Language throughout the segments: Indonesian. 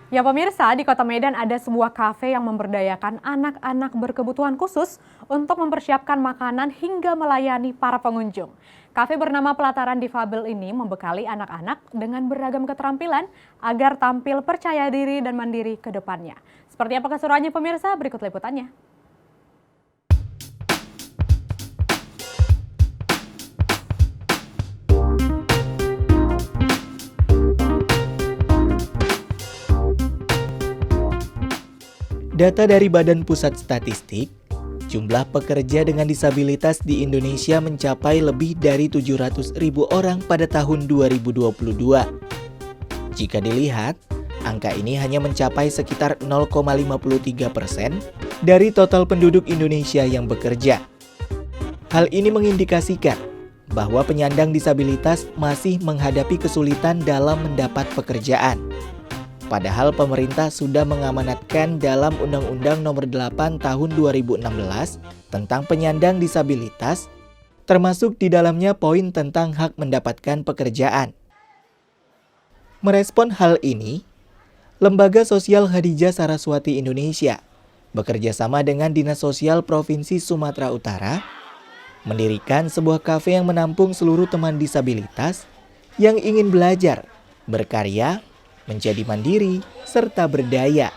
Ya pemirsa, di Kota Medan ada sebuah kafe yang memberdayakan anak-anak berkebutuhan khusus untuk mempersiapkan makanan hingga melayani para pengunjung. Kafe bernama Pelataran Difabel ini membekali anak-anak dengan beragam keterampilan agar tampil percaya diri dan mandiri ke depannya. Seperti apa keseruannya pemirsa? Berikut liputannya. Data dari Badan Pusat Statistik, jumlah pekerja dengan disabilitas di Indonesia mencapai lebih dari 700.000 orang pada tahun 2022. Jika dilihat, angka ini hanya mencapai sekitar 0,53% dari total penduduk Indonesia yang bekerja. Hal ini mengindikasikan bahwa penyandang disabilitas masih menghadapi kesulitan dalam mendapat pekerjaan. Padahal pemerintah sudah mengamanatkan dalam Undang-Undang Nomor 8 Tahun 2016 tentang penyandang disabilitas, termasuk di dalamnya poin tentang hak mendapatkan pekerjaan. Merespon hal ini, Lembaga Sosial Hadijah Saraswati Indonesia bekerja sama dengan Dinas Sosial Provinsi Sumatera Utara mendirikan sebuah kafe yang menampung seluruh teman disabilitas yang ingin belajar, berkarya, menjadi mandiri, serta berdaya.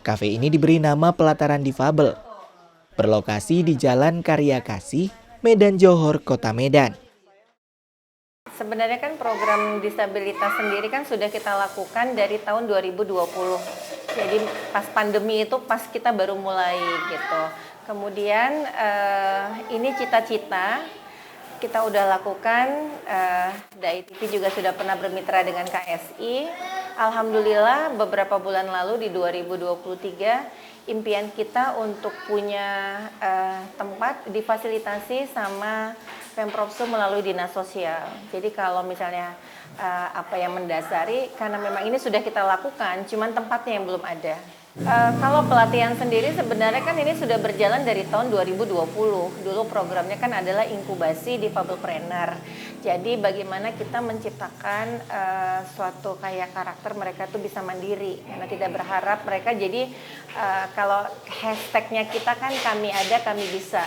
Kafe ini diberi nama Pelataran Difabel, berlokasi di Jalan Karya Kasih, Medan Johor, Kota Medan. Sebenarnya kan program disabilitas sendiri kan sudah kita lakukan dari tahun 2020. Jadi pas pandemi itu pas kita baru mulai gitu. Kemudian ini cita-cita kita udah lakukan, DAI TV juga sudah pernah bermitra dengan KSI. Alhamdulillah beberapa bulan lalu di 2023 impian kita untuk punya tempat difasilitasi sama Pemprov Sum melalui Dinas Sosial. Jadi kalau misalnya apa yang mendasari, karena memang ini sudah kita lakukan, cuman tempatnya yang belum ada. Kalau pelatihan sendiri sebenarnya kan ini sudah berjalan dari tahun 2020. Dulu programnya kan adalah inkubasi di Fabelpreneur. Jadi bagaimana kita menciptakan suatu kayak karakter mereka tuh bisa mandiri. Karena tidak berharap mereka jadi kalau hashtagnya kita kan kami ada kami bisa.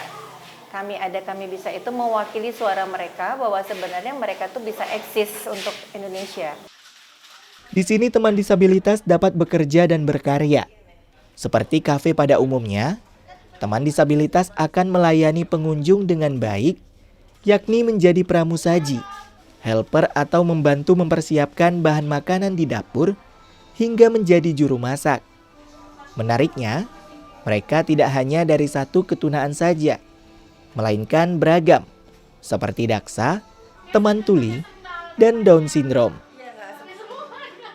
Kami ada kami bisa itu mewakili suara mereka bahwa sebenarnya mereka tuh bisa eksis untuk Indonesia. Di sini teman disabilitas dapat bekerja dan berkarya. Seperti kafe pada umumnya, teman disabilitas akan melayani pengunjung dengan baik, yakni menjadi pramusaji, helper atau membantu mempersiapkan bahan makanan di dapur, hingga menjadi juru masak. Menariknya, mereka tidak hanya dari satu ketunaan saja, melainkan beragam, seperti daksa, teman tuli, dan Down syndrome.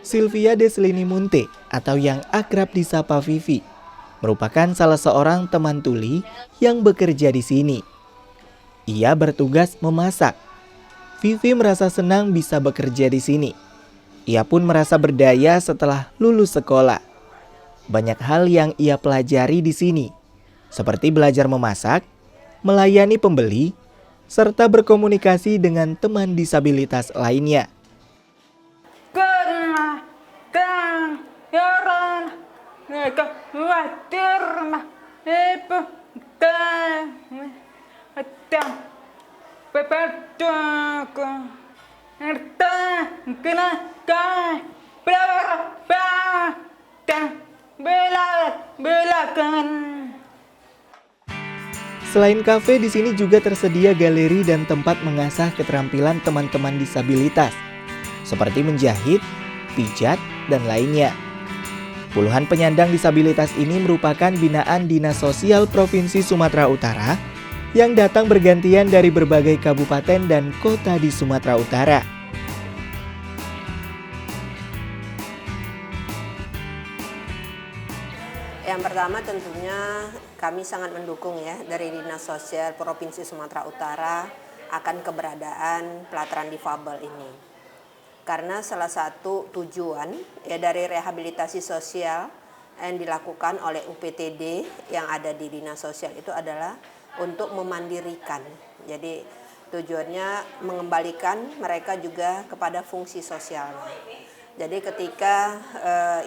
Sylvia Deslini Munte atau yang akrab disapa Vivi merupakan salah seorang teman tuli yang bekerja di sini. Ia bertugas memasak. Vivi merasa senang bisa bekerja di sini. Ia pun merasa berdaya setelah lulus sekolah. Banyak hal yang ia pelajari di sini, seperti belajar memasak, melayani pembeli, serta berkomunikasi dengan teman disabilitas lainnya. Selain kafe, di sini juga tersedia galeri dan tempat mengasah keterampilan teman-teman disabilitas, seperti menjahit, pijat, dan lainnya. Puluhan penyandang disabilitas ini merupakan binaan Dinas Sosial Provinsi Sumatera Utara yang datang bergantian dari berbagai kabupaten dan kota di Sumatera Utara. Yang pertama tentunya kami sangat mendukung ya dari Dinas Sosial Provinsi Sumatera Utara akan keberadaan Pelataran Difabel ini. Karena salah satu tujuan ya dari rehabilitasi sosial yang dilakukan oleh UPTD yang ada di Dinas Sosial itu adalah untuk memandirikan. Jadi tujuannya mengembalikan mereka juga kepada fungsi sosialnya. Jadi ketika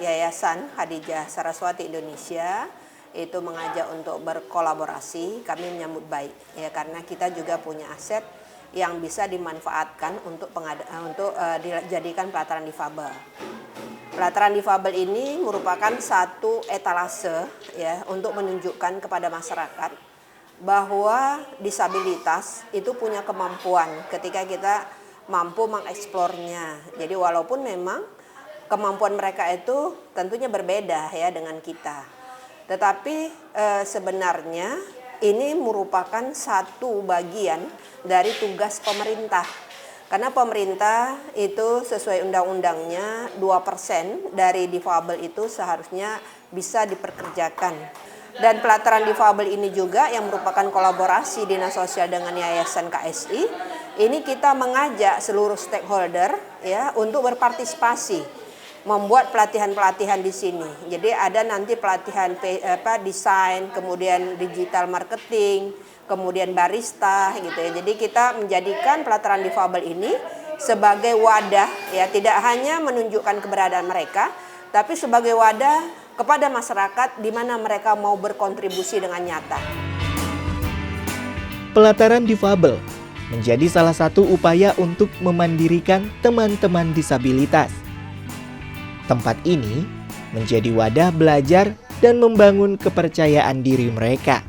Yayasan Khadijah Saraswati Indonesia itu mengajak untuk berkolaborasi, kami menyambut baik ya, karena kita juga punya aset yang bisa dimanfaatkan untuk dijadikan pelataran difabel. Pelataran difabel ini merupakan satu etalase ya untuk menunjukkan kepada masyarakat bahwa disabilitas itu punya kemampuan ketika kita mampu mengeksplornya. Jadi walaupun memang kemampuan mereka itu tentunya berbeda ya dengan kita. Tetapi sebenarnya ini merupakan satu bagian dari tugas pemerintah. Karena pemerintah itu sesuai undang-undangnya 2% dari difabel itu seharusnya bisa diperkerjakan. Dan pelataran difabel ini juga yang merupakan kolaborasi Dinas Sosial dengan Yayasan KSI. Ini kita mengajak seluruh stakeholder ya untuk berpartisipasi membuat pelatihan-pelatihan di sini. Jadi ada nanti pelatihan desain, kemudian digital marketing, kemudian barista gitu ya. Jadi kita menjadikan pelataran difabel ini sebagai wadah ya, tidak hanya menunjukkan keberadaan mereka, tapi sebagai wadah kepada masyarakat di mana mereka mau berkontribusi dengan nyata. Pelataran difabel menjadi salah satu upaya untuk memandirikan teman-teman disabilitas. Tempat ini menjadi wadah belajar dan membangun kepercayaan diri mereka.